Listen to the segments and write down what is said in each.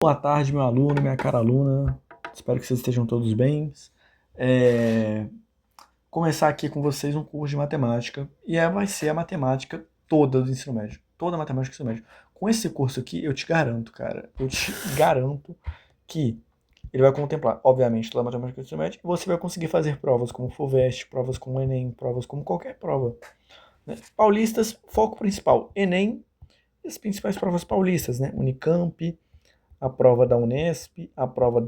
Boa tarde, meu aluno, minha cara aluna. Espero que vocês estejam todos bem. É... Começar aqui com vocês um curso de matemática vai ser a matemática toda do ensino médio. Toda a matemática do ensino médio. Com esse curso aqui, eu te garanto, cara, eu te garanto que ele vai contemplar, obviamente, toda a matemática do ensino médio e você vai conseguir fazer provas como FUVEST, provas como Enem, provas como qualquer prova, né? Paulistas, foco principal, Enem e as principais provas paulistas, né? Unicamp, a prova da Unesp, a prova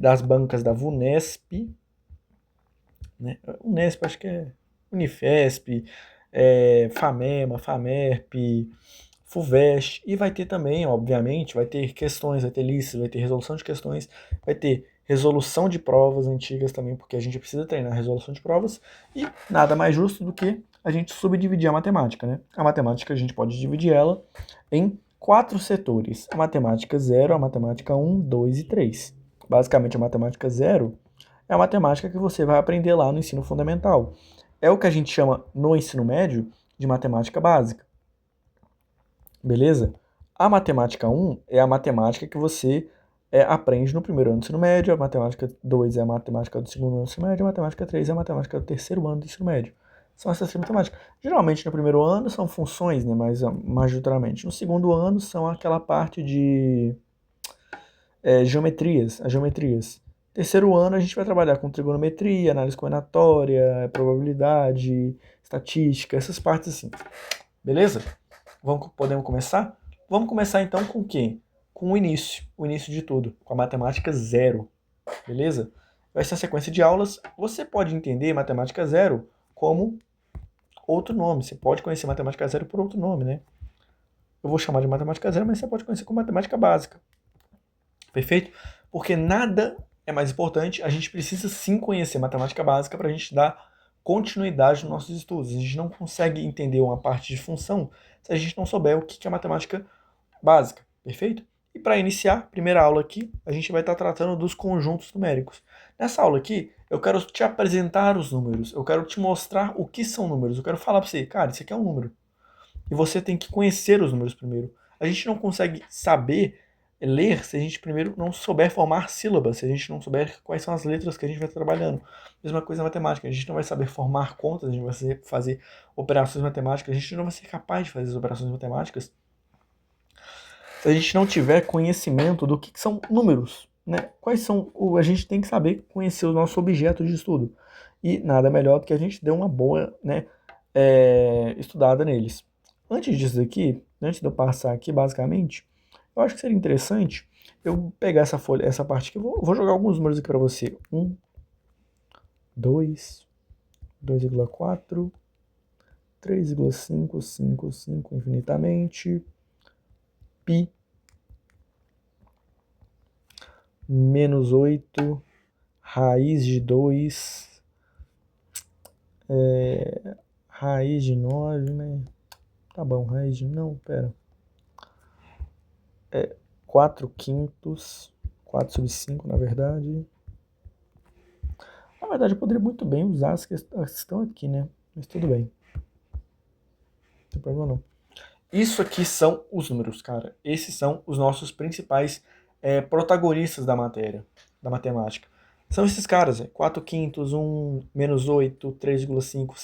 das bancas da VUNESP, né? Unesp acho que é Unifesp, FAMEMA, FAMERP, FUVEST, e vai ter também, obviamente, vai ter questões, vai ter listas, vai ter resolução de questões, vai ter resolução de provas antigas também, porque a gente precisa treinar a resolução de provas, e nada mais justo do que a gente subdividir a matemática, né? A matemática a gente pode dividir ela em 4 setores: a matemática 0, a matemática 1, 2 e 3. Basicamente, a matemática 0 é a matemática que você vai aprender lá no ensino fundamental. É o que a gente chama no ensino médio de matemática básica. Beleza? A matemática 1 é a matemática que você aprende no primeiro ano do ensino médio, a matemática 2 é a matemática do segundo ano do ensino médio, a matemática 3 é a matemática do terceiro ano do ensino médio. São essas três matemáticas. Geralmente no primeiro ano são funções, né, mas majoritariamente. No segundo ano são aquela parte de geometrias, as geometrias. Terceiro ano a gente vai trabalhar com trigonometria, análise combinatória, probabilidade, estatística, essas partes assim. Beleza? Podemos começar? Vamos começar então com o quê? Com o início de tudo, com a matemática 0. Beleza? Vai ser uma sequência de aulas. Você pode entender matemática 0 como outro nome. Você pode conhecer matemática 0 por outro nome, né? Eu vou chamar de matemática 0, mas você pode conhecer como matemática básica. Perfeito? Porque nada é mais importante. A gente precisa sim conhecer matemática básica para a gente dar continuidade nos nossos estudos. A gente não consegue entender uma parte de função se a gente não souber o que é matemática básica. Perfeito? E para iniciar, primeira aula aqui, a gente vai estar tratando dos conjuntos numéricos. Nessa aula aqui, eu quero te apresentar os números. Eu quero te mostrar o que são números. Eu quero falar para você, cara, isso aqui é um número. E você tem que conhecer os números primeiro. A gente não consegue saber ler se a gente primeiro não souber formar sílabas, se a gente não souber quais são as letras que a gente vai trabalhando. Mesma coisa na matemática, a gente não vai saber formar contas, a gente vai fazer operações matemáticas, a gente não vai ser capaz de fazer as operações matemáticas se a gente não tiver conhecimento do que são números, né? Quais são, a gente tem que saber conhecer o nosso objeto de estudo. E nada melhor do que a gente dê uma boa, né, estudada neles. Antes disso aqui, antes de eu passar aqui, basicamente, eu acho que seria interessante eu pegar essa folha, essa parte aqui, vou jogar alguns números aqui para você. 1, 2, 2,4, 3,5, 5, 5 infinitamente, π, menos 8, raiz de 2, raiz de 9, né? Tá bom, raiz de... Não, pera. 4 quintos, 4 sobre 5, na verdade. Na verdade, eu poderia muito bem usar as que estão aqui, né? Mas tudo bem. Não tem problema não. Isso aqui são os números, cara. Esses são os nossos principais protagonistas da matéria, da matemática. São esses caras, 4 quintos, 1, menos 8, 3,5,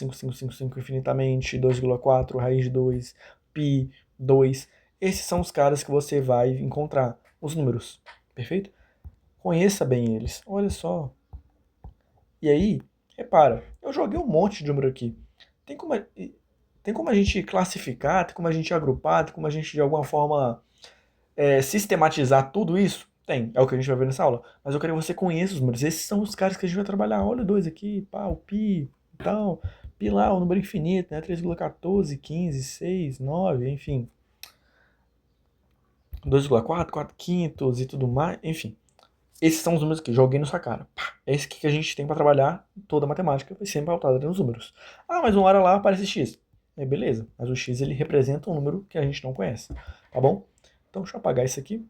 5 infinitamente, 2,4, raiz de 2, π, 2. Esses são os caras que você vai encontrar, os números, perfeito? Conheça bem eles. Olha só. E aí, repara, eu joguei um monte de número aqui. Tem como, tem como a gente classificar, tem como a gente agrupar, tem como a gente de alguma forma sistematizar tudo isso? Tem, é o que a gente vai ver nessa aula. Mas eu quero que você conheça os números. Esses são os caras que a gente vai trabalhar. Olha dois aqui, pá, o pi, então, pi lá, o número infinito, né? 3,14, 15, 6, 9, enfim. 2,4, 4 quintos e tudo mais, enfim. Esses são os números que joguei na sua cara. Pá, é esse que a gente tem para trabalhar toda a matemática, vai sempre pautada nos números. Ah, mas uma hora lá aparece x. Beleza, mas o x ele representa um número que a gente não conhece, tá bom? Então deixa eu apagar isso aqui,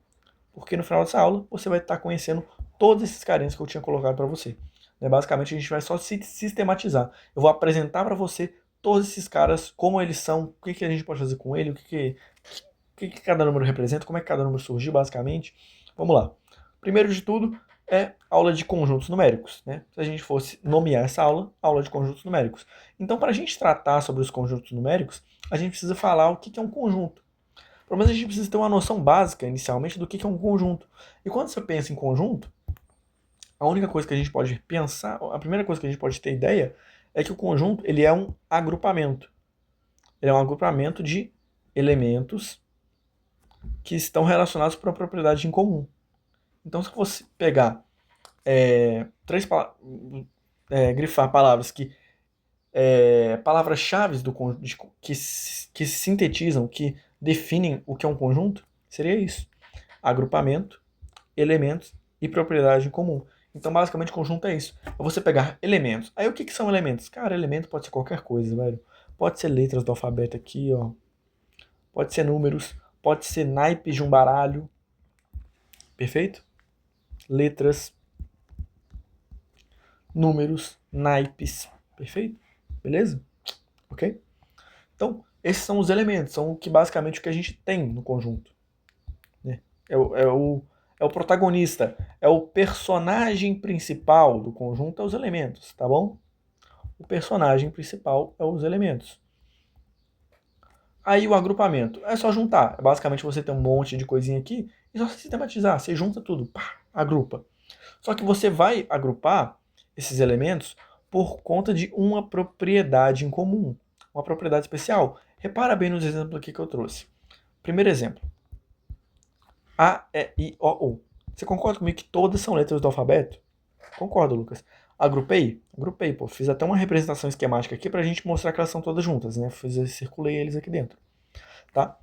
porque no final dessa aula você vai estar conhecendo todos esses carinhas que eu tinha colocado para você. Basicamente a gente vai só sistematizar. Eu vou apresentar para você todos esses caras, como eles são, o que a gente pode fazer com ele, que cada número representa, como é que cada número surgiu, basicamente. Vamos lá. Primeiro de tudo é aula de conjuntos numéricos, né? Se a gente fosse nomear essa aula, aula de conjuntos numéricos. Então, para a gente tratar sobre os conjuntos numéricos, a gente precisa falar o que é um conjunto. Pelo menos a gente precisa ter uma noção básica, inicialmente, do que é um conjunto. E quando você pensa em conjunto, a única coisa que a gente pode pensar, a primeira coisa que a gente pode ter ideia é que o conjunto ele é um agrupamento. Ele é um agrupamento de elementos que estão relacionados por uma propriedade em comum. Então, se você pegar grifar palavras palavras-chave que sintetizam, que definem o que é um conjunto, seria isso: agrupamento, elementos e propriedade em comum. Então, basicamente, conjunto é isso. É você pegar elementos. Aí, o que são elementos? Cara, elemento pode ser qualquer coisa, velho. Pode ser letras do alfabeto aqui, ó. Pode ser números. Pode ser naipes de um baralho. Perfeito? Letras, números, naipes. Perfeito? Beleza? Ok? Então, esses são os elementos. São basicamente o que a gente tem no conjunto. Né? É o protagonista, é o personagem principal do conjunto, é os elementos, tá bom? O personagem principal é os elementos. Aí o agrupamento, é só juntar. Basicamente você tem um monte de coisinha aqui e só sistematizar. Você junta tudo, pá, agrupa. Só que você vai agrupar esses elementos por conta de uma propriedade em comum, uma propriedade especial. Repara bem nos exemplos aqui que eu trouxe. Primeiro exemplo. A, E, I, O, U. Você concorda comigo que todas são letras do alfabeto? Concordo, Lucas. Agrupei? Agrupei, pô. Fiz até uma representação esquemática aqui pra gente mostrar que elas são todas juntas, né? Circulei eles aqui dentro, tá?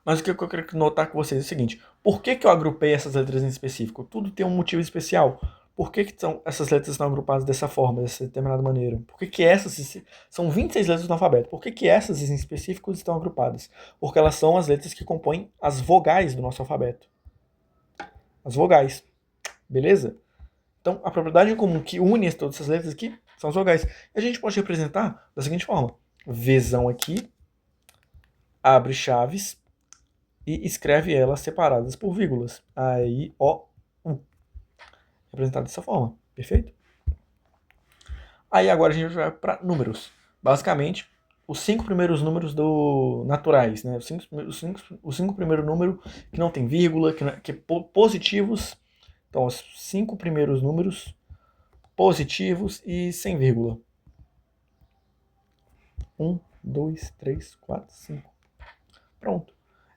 Mas o que eu quero notar com vocês é o seguinte: por que eu agrupei essas letras em específico? Tudo tem um motivo especial. Por que essas letras estão agrupadas dessa forma, dessa determinada maneira? Por que essas são 26 letras do alfabeto? Por que essas em específico estão agrupadas? Porque elas são as letras que compõem as vogais do nosso alfabeto. As vogais. Beleza? Então, a propriedade em comum que une todas essas letras aqui são as vogais. E a gente pode representar da seguinte forma: Vzão aqui, abre chaves e escreve elas separadas por vírgulas. Aí, O, U. Representado dessa forma. Perfeito? Aí agora a gente vai para números. Basicamente, os 5 primeiros números naturais, né? Os cinco primeiros números que não tem vírgula, que positivos. Então, os 5 primeiros números positivos e sem vírgula. 1, 2, 3, 4, 5. Pronto.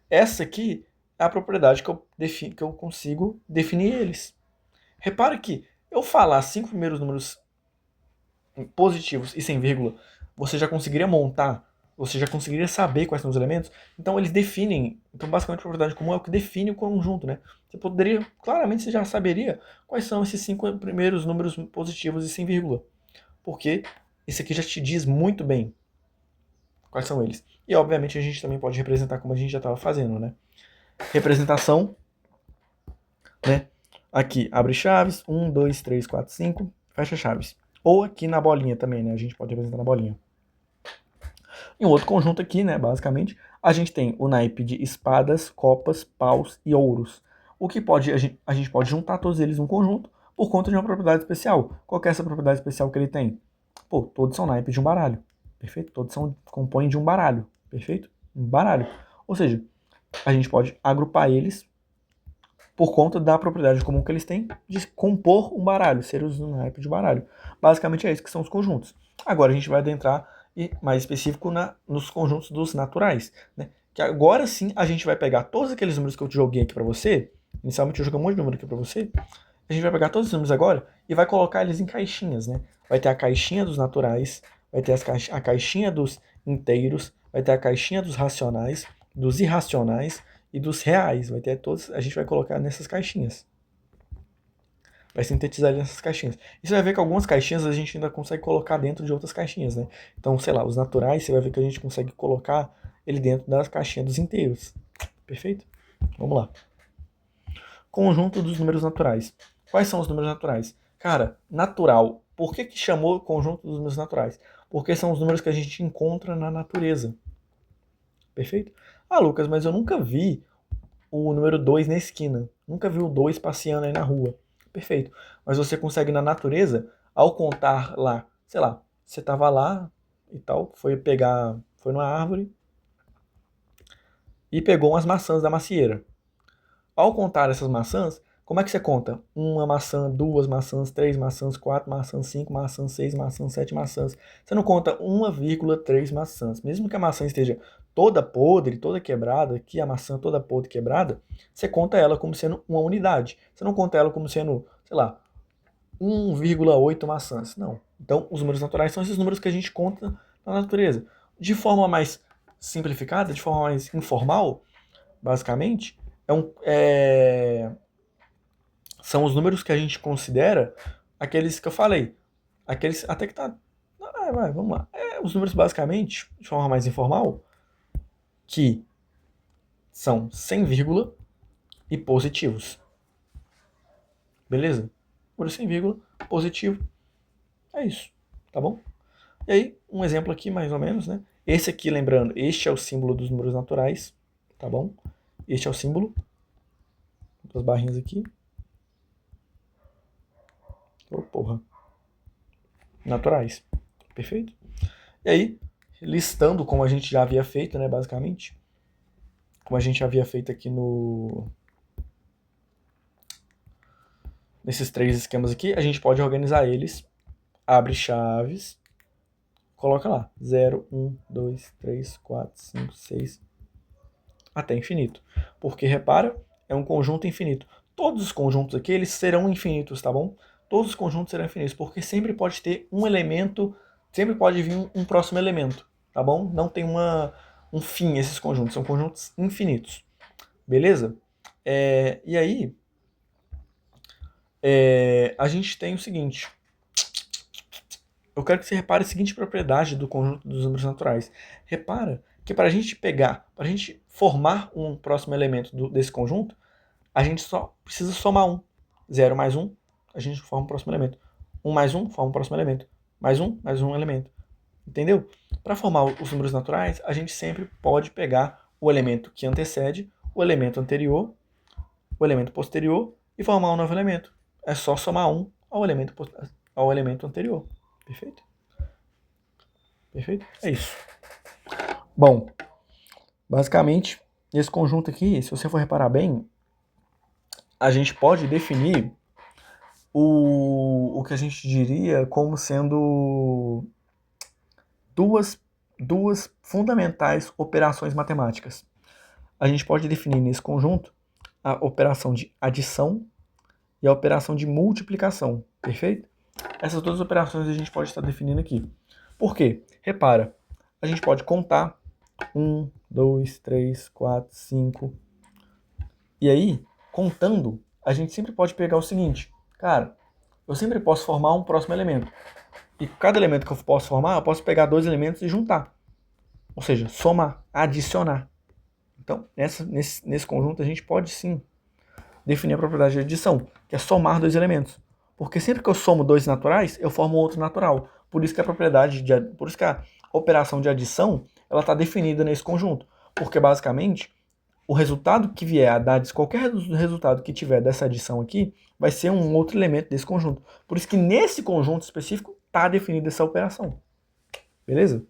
Essa aqui é a propriedade que eu consigo definir eles. Repare que eu falar 5 primeiros números positivos e sem vírgula, você já conseguiria montar, você já conseguiria saber quais são os elementos. Então eles definem, então basicamente a propriedade comum é o que define o conjunto, né? Você poderia, claramente você já saberia quais são esses 5 primeiros números positivos e sem vírgula. Porque esse aqui já te diz muito bem quais são eles. E obviamente a gente também pode representar como a gente já estava fazendo, né? Representação, né? Aqui, abre chaves, 1, 2, 3, 4, 5, fecha chaves. Ou aqui na bolinha também, né? A gente pode representar na bolinha. Em outro conjunto aqui, né, basicamente, a gente tem o naipe de espadas, copas, paus e ouros. O que a gente pode juntar todos eles num conjunto por conta de uma propriedade especial. Qual que é essa propriedade especial que ele tem? Pô, todos são naipes de um baralho. Perfeito? Todos compõem de um baralho. Perfeito? Um baralho. Ou seja, a gente pode agrupar eles por conta da propriedade comum que eles têm de compor um baralho, ser os naipes de baralho. Basicamente é isso que são os conjuntos. Agora a gente vai adentrar e mais específico nos conjuntos dos naturais, né? Que agora sim a gente vai pegar todos aqueles números que eu joguei aqui para você. Inicialmente eu joguei um monte de número aqui para você. A gente vai pegar todos os números agora e vai colocar eles em caixinhas, né? Vai ter a caixinha dos naturais, vai ter a caixinha dos inteiros, vai ter a caixinha dos racionais, dos irracionais e dos reais. Vai ter todos, a gente vai colocar nessas caixinhas. Vai sintetizar nessas caixinhas. E você vai ver que algumas caixinhas a gente ainda consegue colocar dentro de outras caixinhas, né? Então, sei lá, os naturais, você vai ver que a gente consegue colocar ele dentro das caixinhas dos inteiros. Perfeito? Vamos lá. Conjunto dos números naturais. Quais são os números naturais? Cara, natural. Por que chamou conjunto dos números naturais? Porque são os números que a gente encontra na natureza. Perfeito? Ah, Lucas, mas eu nunca vi o número 2 na esquina. Nunca vi o 2 passeando aí na rua. Perfeito. Mas você consegue na natureza, ao contar lá, sei lá, você tava lá e tal, foi numa árvore e pegou umas maçãs da macieira. Ao contar essas maçãs, como é que você conta? Uma maçã, duas maçãs, três maçãs, quatro maçãs, cinco maçãs, seis maçãs, sete maçãs. Você não conta 1,3 maçãs. Mesmo que a maçã esteja toda podre, toda quebrada, que a maçã toda podre, quebrada, você conta ela como sendo uma unidade. Você não conta ela como sendo, sei lá, 1,8 maçãs. Não. Então, os números naturais são esses números que a gente conta na natureza. De forma mais simplificada, de forma mais informal, basicamente, são os números que a gente considera aqueles que eu falei. Aqueles até que tá. Vamos lá. Os números basicamente, de forma mais informal, que são sem vírgula e positivos. Beleza? Número sem vírgula, positivo. É isso. Tá bom? E aí, um exemplo aqui, mais ou menos, né? Esse aqui, lembrando, este é o símbolo dos números naturais. Tá bom? Este é o símbolo das barrinhas aqui. Oh, porra. Naturais. Perfeito? E aí, listando como a gente já havia feito, né, basicamente, como a gente havia feito aqui nesses três esquemas aqui, a gente pode organizar eles, abre chaves, coloca lá, 0, 1, 2, 3, 4, 5, 6, até infinito. Porque, repara, é um conjunto infinito. Todos os conjuntos aqui, eles serão infinitos, tá bom? Todos os conjuntos serão infinitos, porque sempre pode ter um elemento, sempre pode vir um próximo elemento, tá bom? Não tem um fim esses conjuntos, são conjuntos infinitos. Beleza? E aí, a gente tem o seguinte. Eu quero que você repare a seguinte propriedade do conjunto dos números naturais. Repara que para a gente formar um próximo elemento desse conjunto, a gente só precisa somar um. 0 mais 1, a gente forma um próximo elemento. 1 mais 1, forma um próximo elemento. Mais um elemento. Entendeu? Para formar os números naturais, a gente sempre pode pegar o elemento que antecede, o elemento anterior, o elemento posterior e formar um novo elemento. É só somar um ao elemento anterior. Perfeito? Perfeito? É isso. Bom, basicamente, esse conjunto aqui, se você for reparar bem, a gente pode definir o que a gente diria como sendo duas fundamentais operações matemáticas. A gente pode definir nesse conjunto a operação de adição e a operação de multiplicação, perfeito? Essas duas operações a gente pode estar definindo aqui. Por quê? Repara, a gente pode contar 1, 2, 3, 4, 5. E aí, contando, a gente sempre pode pegar o seguinte, cara, eu sempre posso formar um próximo elemento. E cada elemento que eu posso formar, eu posso pegar dois elementos e juntar. Ou seja, somar, adicionar. Então, nesse conjunto, a gente pode sim definir a propriedade de adição, que é somar dois elementos. Porque sempre que eu somo dois naturais, eu formo outro natural. Por isso que a operação de adição, ela está definida nesse conjunto. Porque basicamente, o resultado que vier a dar, qualquer resultado que tiver dessa adição aqui, vai ser um outro elemento desse conjunto. Por isso que nesse conjunto específico está definida essa operação. Beleza?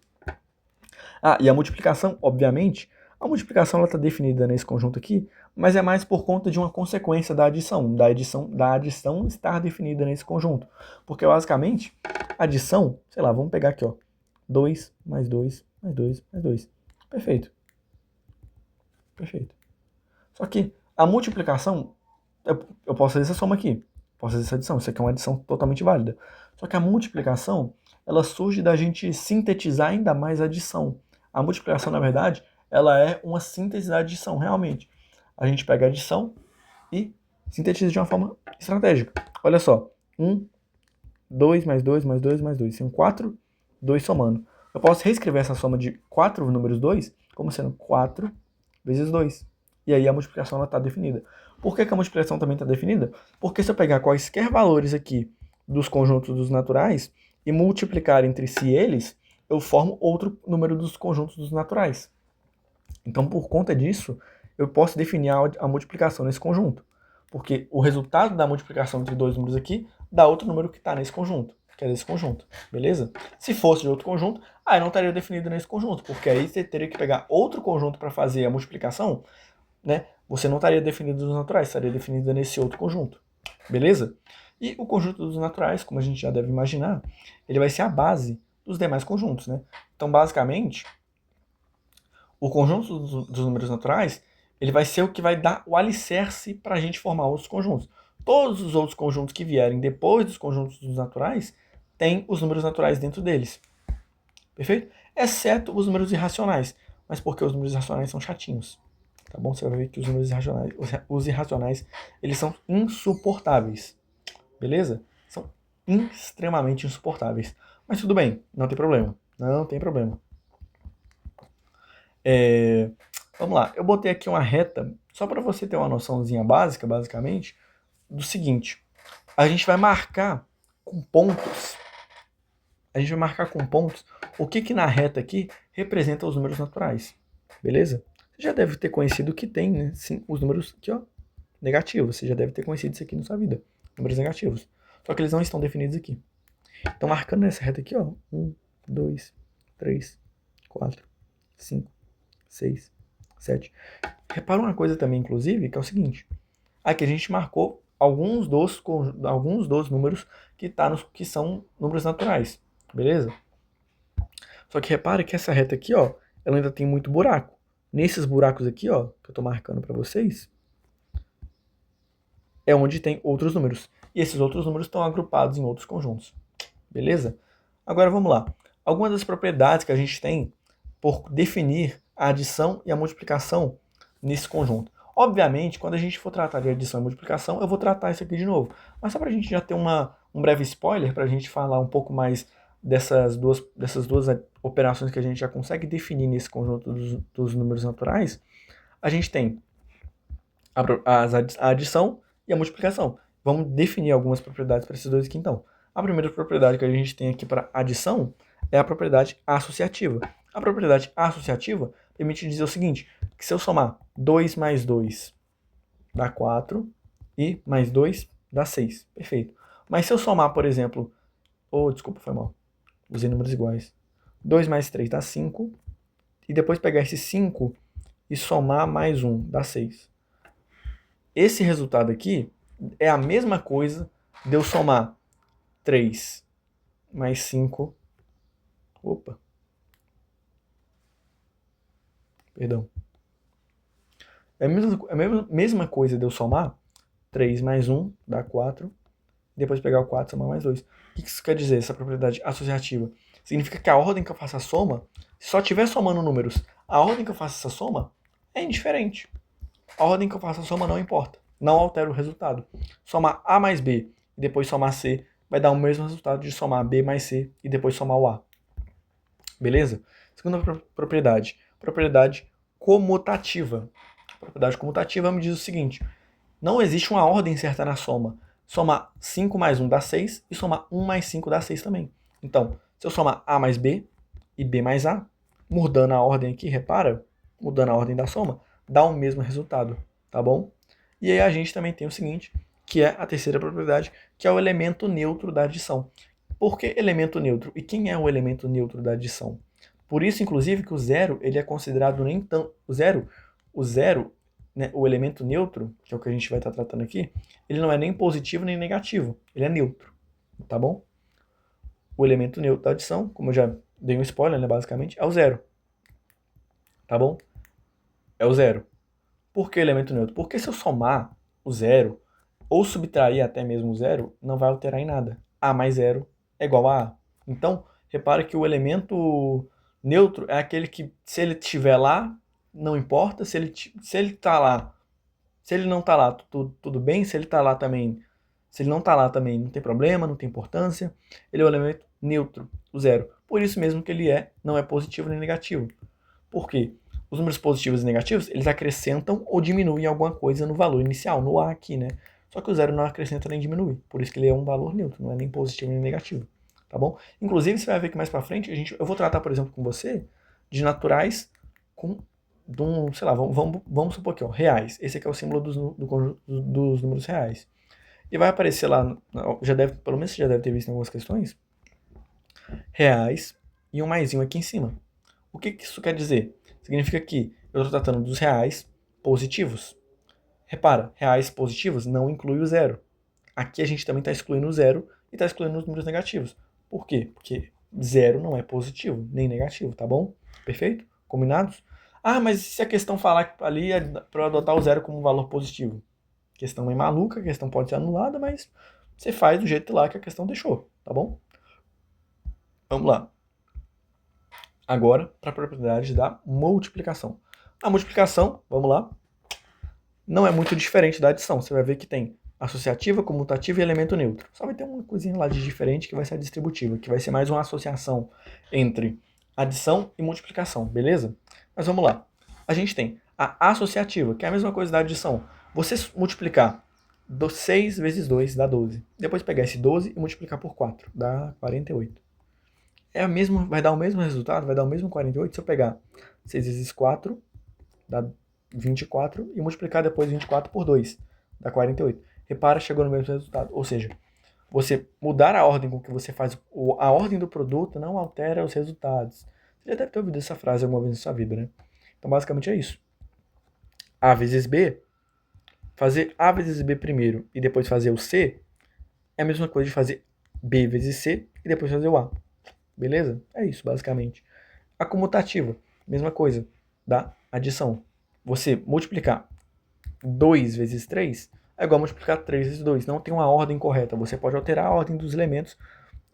E a multiplicação, obviamente, a multiplicação está definida nesse conjunto aqui, mas é mais por conta de uma consequência da adição estar definida nesse conjunto. Porque basicamente, adição, sei lá, vamos pegar aqui, ó, 2 mais 2 mais 2 mais 2. Perfeito. Perfeito. Só que a multiplicação, eu posso fazer essa soma aqui, posso fazer essa adição, isso aqui é uma adição totalmente válida. Só que a multiplicação, ela surge da gente sintetizar ainda mais a adição. A multiplicação, na verdade, ela é uma síntese da adição, realmente. A gente pega a adição e sintetiza de uma forma estratégica. Olha só, 1, 2 mais 2 mais 2 mais 2. São 4, 2 somando. Eu posso reescrever essa soma de 4 números 2 como sendo 4 vezes 2. E aí a multiplicação está definida. Por que a multiplicação também está definida? Porque se eu pegar quaisquer valores aqui dos conjuntos dos naturais e multiplicar entre si eles, eu formo outro número dos conjuntos dos naturais. Então, por conta disso, eu posso definir a multiplicação nesse conjunto. Porque o resultado da multiplicação entre dois números aqui dá outro número que está nesse conjunto, que é desse conjunto, beleza? Se fosse de outro conjunto, aí não estaria definido nesse conjunto, porque aí você teria que pegar outro conjunto para fazer a multiplicação, né? Você não estaria definido nos naturais, estaria definido nesse outro conjunto, beleza? E o conjunto dos naturais, como a gente já deve imaginar, ele vai ser a base dos demais conjuntos, né? Então, basicamente, o conjunto dos números naturais, ele vai ser o que vai dar o alicerce para a gente formar outros conjuntos. Todos os outros conjuntos que vierem depois dos conjuntos dos naturais, têm os números naturais dentro deles. Perfeito? Exceto os números irracionais. Mas porque os números irracionais são chatinhos. Tá bom? Você vai ver que os números irracionais, os irracionais, eles são insuportáveis. Beleza? São extremamente insuportáveis. Mas tudo bem, não tem problema. Não tem problema. Vamos lá, eu botei aqui uma reta, só para você ter uma noçãozinha básica, basicamente, do seguinte. A gente vai marcar com pontos. O que na reta aqui representa os números naturais. Beleza? Você já deve ter conhecido que tem, né? Sim, os números aqui, ó, negativos. Você já deve ter conhecido isso aqui na sua vida. Números negativos. Só que eles não estão definidos aqui. Então, marcando nessa reta aqui, ó. 1, 2, 3, 4, 5, 6, 7. Repara uma coisa também, inclusive, que é o seguinte. Aqui a gente marcou alguns dos números que são números naturais. Beleza? Só que repara que essa reta aqui, ó, ela ainda tem muito buraco. Nesses buracos aqui, ó, que eu tô marcando para vocês, é onde tem outros números. E esses outros números estão agrupados em outros conjuntos. Beleza? Agora vamos lá. Algumas das propriedades que a gente tem por definir a adição e a multiplicação nesse conjunto. Obviamente, quando a gente for tratar de adição e multiplicação, eu vou tratar isso aqui de novo. Mas só para a gente já ter um breve spoiler, para a gente falar um pouco mais dessas duas operações que a gente já consegue definir nesse conjunto dos números naturais, a gente tem a adição e a multiplicação. Vamos definir algumas propriedades para esses dois aqui então. A primeira propriedade que a gente tem aqui para adição é a propriedade associativa. A propriedade associativa permite dizer o seguinte, que se eu somar 2 mais 2 dá 4 e mais 2 dá 6. Perfeito. Mas se eu somar, por exemplo, desculpa, foi mal. Usei números iguais. 2 mais 3 dá 5. E depois pegar esse 5 e somar mais 1 dá 6. Esse resultado aqui é a mesma coisa de eu somar 3 mais 5. Opa. Perdão. É a mesma coisa de eu somar 3 mais 1 dá 4. Depois pegar o 4 e somar mais 2. O que isso quer dizer, essa propriedade associativa? Significa que a ordem que eu faço a soma, se só estiver somando números, a ordem que eu faço essa soma é indiferente. A ordem que eu faço a soma não importa. Não altera o resultado. Somar A mais B e depois somar C vai dar o mesmo resultado de somar B mais C e depois somar o A. Beleza? Segunda propriedade. Propriedade comutativa. A propriedade comutativa me diz o seguinte. Não existe uma ordem certa na soma. Somar 5 mais 1 dá 6 e somar 1 mais 5 dá 6 também. Então, se eu somar A mais B e B mais A, mudando a ordem aqui, repara, mudando a ordem da soma, dá o mesmo resultado, tá bom? E aí a gente também tem o seguinte, que é a terceira propriedade, que é o elemento neutro da adição. Por que elemento neutro? E quem é o elemento neutro da adição? Por isso, inclusive, que o zero ele é considerado nem tão... O zero, né, o elemento neutro, que é o que a gente vai estar tratando aqui, ele não é nem positivo nem negativo, ele é neutro, tá bom? O elemento neutro da adição, como eu já dei um spoiler, né, basicamente, é o zero, tá bom? É o zero. Por que elemento neutro? Porque se eu somar o zero, ou subtrair até mesmo o zero, não vai alterar em nada. A mais zero é igual a A. Então, repara que o elemento neutro é aquele que, se ele estiver lá, não importa. Se ele tá lá, se ele não tá lá, tudo bem. Se ele tá lá também, se ele não tá lá também, não tem problema, não tem importância. Ele é o elemento neutro, o zero. Por isso mesmo que ele não é positivo nem negativo. Por quê? Os números positivos e negativos, eles acrescentam ou diminuem alguma coisa no valor inicial, no A aqui, né? Só que o zero não acrescenta nem diminui. Por isso que ele é um valor neutro, não é nem positivo nem negativo. Tá bom? Inclusive, você vai ver que mais pra frente, eu vou tratar, por exemplo, com você, de naturais com sei lá, vamos supor aqui, ó, reais. Esse aqui é o símbolo do conjunto dos números reais. E vai aparecer lá, pelo menos você já deve ter visto em algumas questões, reais e um maisinho aqui em cima. O que isso quer dizer? Significa que eu estou tratando dos reais positivos. Repara, reais positivos não inclui o zero. Aqui a gente também está excluindo o zero e está excluindo os números negativos. Por quê? Porque zero não é positivo, nem negativo, tá bom? Perfeito? Combinados? Ah, mas se a questão falar ali é para adotar o zero como um valor positivo? A questão é maluca, a questão pode ser anulada, mas você faz do jeito lá que a questão deixou, tá bom? Vamos lá. Agora, para a propriedade da multiplicação. A multiplicação, vamos lá, não é muito diferente da adição. Você vai ver que tem associativa, comutativa e elemento neutro. Só vai ter uma coisinha lá de diferente que vai ser a distributiva, que vai ser mais uma associação entre adição e multiplicação, beleza? Mas vamos lá. A gente tem a associativa, que é a mesma coisa da adição. Você multiplicar 6 vezes 2 dá 12. Depois pegar esse 12 e multiplicar por 4, dá 48. Vai dar o mesmo resultado, vai dar o mesmo 48 se eu pegar 6 vezes 4, dá 24, e multiplicar depois 24 por 2, dá 48. Repara, chegou no mesmo resultado. Ou seja, você mudar a ordem com que você faz a ordem do produto não altera os resultados. Você já deve ter ouvido essa frase alguma vez na sua vida, né? Então, basicamente é isso. A vezes B, fazer A vezes B primeiro e depois fazer o C, é a mesma coisa de fazer B vezes C e depois fazer o A. Beleza? É isso, basicamente. A comutativa, mesma coisa da adição. Você multiplicar 2 vezes 3 é igual a multiplicar 3 vezes 2. Não tem uma ordem correta. Você pode alterar a ordem dos elementos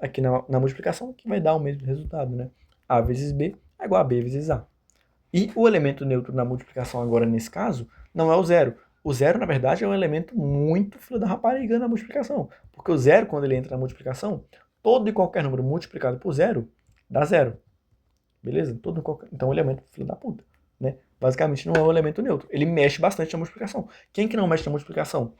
aqui na multiplicação, que vai dar o mesmo resultado, né? A vezes B é igual a B vezes A. E o elemento neutro na multiplicação agora, nesse caso, não é o zero. O zero, na verdade, é um elemento muito filho da rapariga na multiplicação. Porque o zero, quando ele entra na multiplicação, todo e qualquer número multiplicado por zero dá zero. Beleza? Então, o elemento filho da puta. Né? Basicamente, não é um elemento neutro. Ele mexe bastante na multiplicação. Quem que não mexe na multiplicação?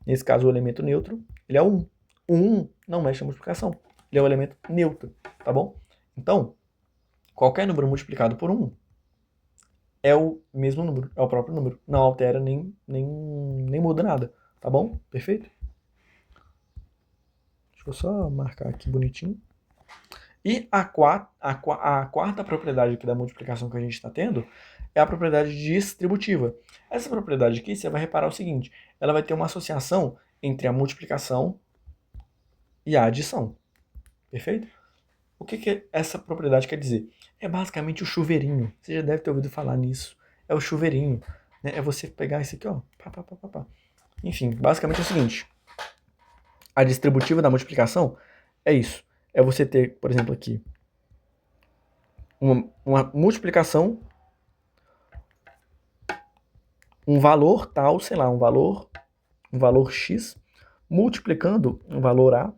Nesse caso, o elemento neutro, ele é o 1. O 1 não mexe na multiplicação. Ele é um elemento neutro, tá bom? Então, qualquer número multiplicado por 1 é o mesmo número, é o próprio número. Não altera nem muda nada, tá bom? Perfeito? Deixa eu só marcar aqui bonitinho. E a quarta propriedade aqui da multiplicação que a gente está tendo é a propriedade distributiva. Essa propriedade aqui, você vai reparar o seguinte, ela vai ter uma associação entre a multiplicação e a adição. Perfeito? O que essa propriedade quer dizer? É basicamente o chuveirinho. Você já deve ter ouvido falar nisso. É o chuveirinho. Né? É você pegar esse aqui, ó. Enfim, basicamente é o seguinte. A distributiva da multiplicação é isso. É você ter, por exemplo, aqui, uma multiplicação, um valor tal, sei lá, um valor X, multiplicando um valor A,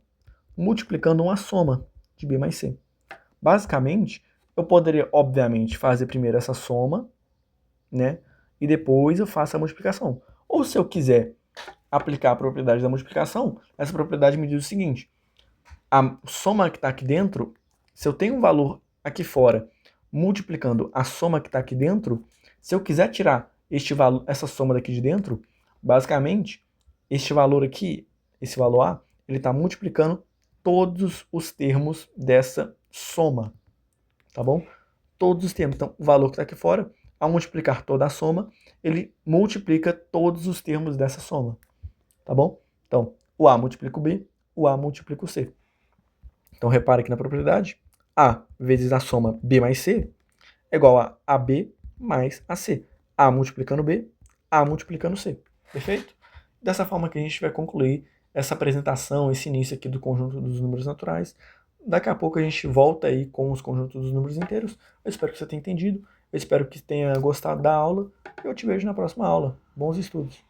multiplicando uma soma de B mais C. Basicamente, eu poderia, obviamente, fazer primeiro essa soma, né? E depois eu faço a multiplicação. Ou se eu quiser aplicar a propriedade da multiplicação, essa propriedade me diz o seguinte: a soma que está aqui dentro, se eu tenho um valor aqui fora multiplicando a soma que está aqui dentro, se eu quiser tirar essa soma daqui de dentro, basicamente, este valor aqui, esse valor A, ele está multiplicando todos os termos dessa soma, tá bom? Todos os termos. Então, o valor que está aqui fora, ao multiplicar toda a soma, ele multiplica todos os termos dessa soma, tá bom? Então, o A multiplica o B, o A multiplica o C. Então, repara aqui na propriedade, A vezes a soma B mais C é igual a AB mais AC. A multiplicando B, A multiplicando C. Perfeito? Dessa forma que a gente vai concluir essa apresentação, esse início aqui do conjunto dos números naturais. Daqui a pouco a gente volta aí com os conjuntos dos números inteiros. Eu espero que você tenha entendido. Eu espero que tenha gostado da aula. Eu te vejo na próxima aula. Bons estudos!